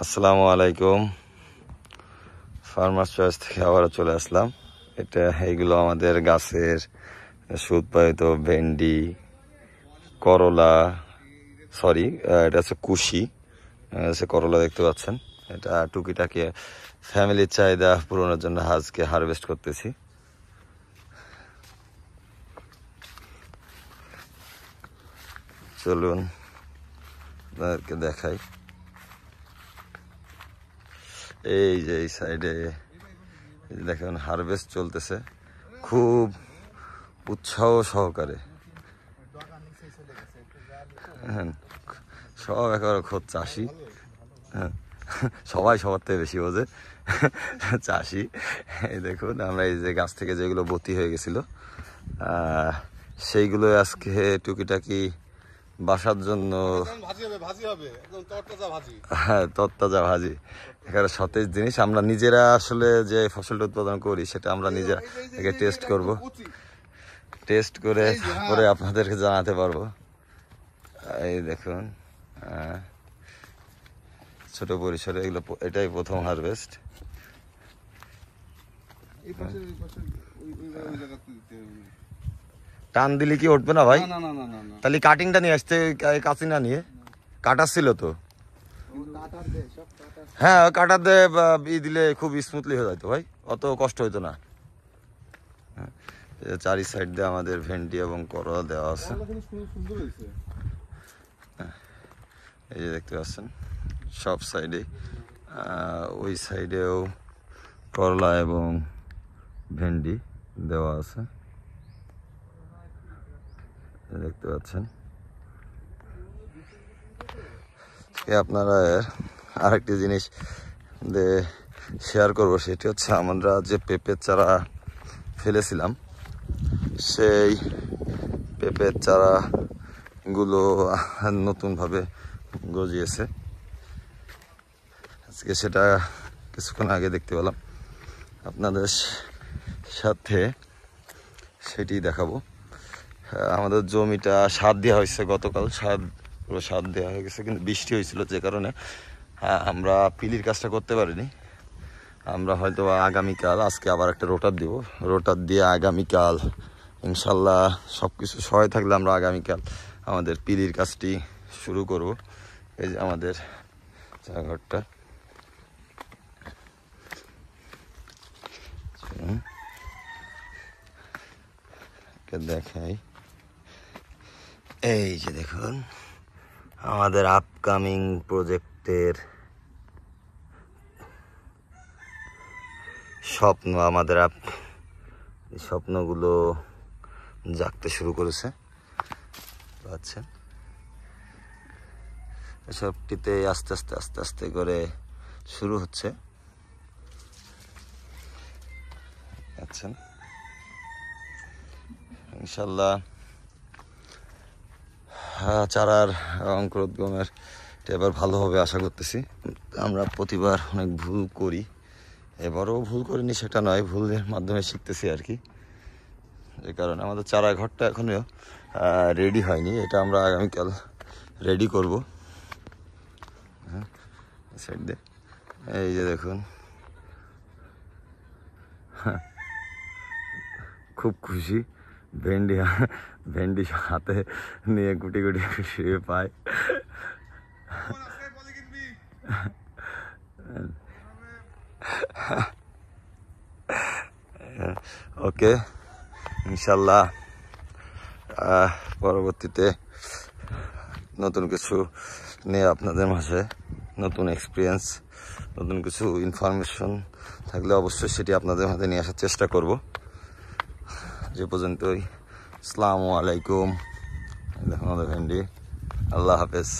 আসসালামু আলাইকুম। Farmers choice থেকে আবারও চলে আসলাম। এইগুলো আমাদের গাছের উৎপাদিত ভেন্ডি, করলা, এটা হচ্ছে কুশি, করলা দেখতে পাচ্ছেন। এটা টুকিটাকি ফ্যামিলির চাহিদা পূরণের জন্য আজকে হারভেস্ট করতেছি। চলুন আপনাদেরকে দেখাই। এই যে এই সাইডে দেখেন হারভেস্ট চলতেছে খুব উৎসাহ সহকারে। সব একেবারে খোদ চাষি, সবাই সবার থেকে বেশি বোঝে চাষি। এই দেখুন আমরা এই যে গাছ থেকে যেগুলো বতি হয়ে গেছিল সেইগুলো আজকে টুকিটাকি বাসার জন্য, হ্যাঁ তরতাজা ভাজি, এখানে সতেজ জিনিস। আমরা নিজেরা আসলে যে ফসলটা উৎপাদন করি সেটা আমরা নিজেরা টেস্ট করব, টেস্ট করে পরে আপনাদেরকে জানাতে পারবো। এই দেখুন ছোট পরিসরে এগুলো, এটাই প্রথম হারভেস্ট। টান দিলে কি উঠবে না ভাই? তাহলে কাটিংটা নিয়ে আসতে, কাঁচি না নিয়ে কাটার ছিল তো। হ্যাঁ কাটার দিয়ে দিলে খুব স্মুথলি হয়ে যেত ভাই, অত কষ্ট হইতো না। চারি সাইড দিয়ে আমাদের ভেন্ডি এবং করলা দেওয়া আছে। এই যে দেখতে পাচ্ছেন সব সাইডে, ওই সাইডেও করলা এবং ভেন্ডি দেওয়া আছে দেখতে পাচ্ছেন। আপনারা আরেকটি জিনিস শেয়ার করবো, সেটি হচ্ছে আমরা যে পেঁপের চারা ফেলেছিলাম সেই পেঁপের চারাগুলো নতুনভাবে গজিয়েছে। আজকে সেটা কিছুক্ষণ আগে দেখতে পেলাম, আপনাদের সাথে সেটি দেখাবো। আমাদের জমিটা সার দেওয়া হয়েছে গতকাল, পুরো সার দেওয়া হয়ে গেছে, কিন্তু বৃষ্টি হয়েছিল যে কারণে আমরা পিলির কাজটা করতে পারিনি। আমরা হয়তো আগামীকাল, আজকে আবার একটা রোটার দিব, রোটার দিয়ে আগামীকাল ইনশাল্লাহ সব কিছু সহায় থাকলে আমরা আগামীকাল আমাদের পিলির কাজটি শুরু করব। এই যে আমাদের চারাঘরটা, দেখাই। এই যে দেখুন আমাদের আপকামিং প্রজেক্টের স্বপ্ন, আমাদের স্বপ্নগুলো জাগতে শুরু করেছে পাচ্ছেন। সবটিতে আস্তে আস্তে আস্তে আস্তে করে শুরু হচ্ছে পাচ্ছেন। ইনশাল্লাহ চারার অঙ্কুরোদ্গমের এবার ভালো হবে আশা করতেছি। আমরা প্রতিবার অনেক ভুল করি, এবারও ভুল করিনি সেটা নয়, ভুলের মাধ্যমে শিখতেছি আর কি। যে কারণে আমাদের চারা ঘরটা এখনো রেডি হয়নি, এটা আমরা আগামীকাল রেডি করব। হ্যাঁ সাইড দিয়ে এই যে দেখুন খুব খুশি, ভেন্ডি হাতে নিয়ে গুটি গুটি শুয়ে পায়। ওকে ইনশাল্লাহ পরবর্তীতে নতুন কিছু নিয়ে আপনাদের মাঝে, নতুন এক্সপিরিয়েন্স, নতুন কিছু ইনফরমেশন থাকলে অবশ্যই সেটি আপনাদের মাঝে নিয়ে আসার চেষ্টা করব। যে পর্যন্তই, আসসালামু আলাইকুম। দেখুন আমাদের ভেন্ডি, আল্লাহ হাফেজ।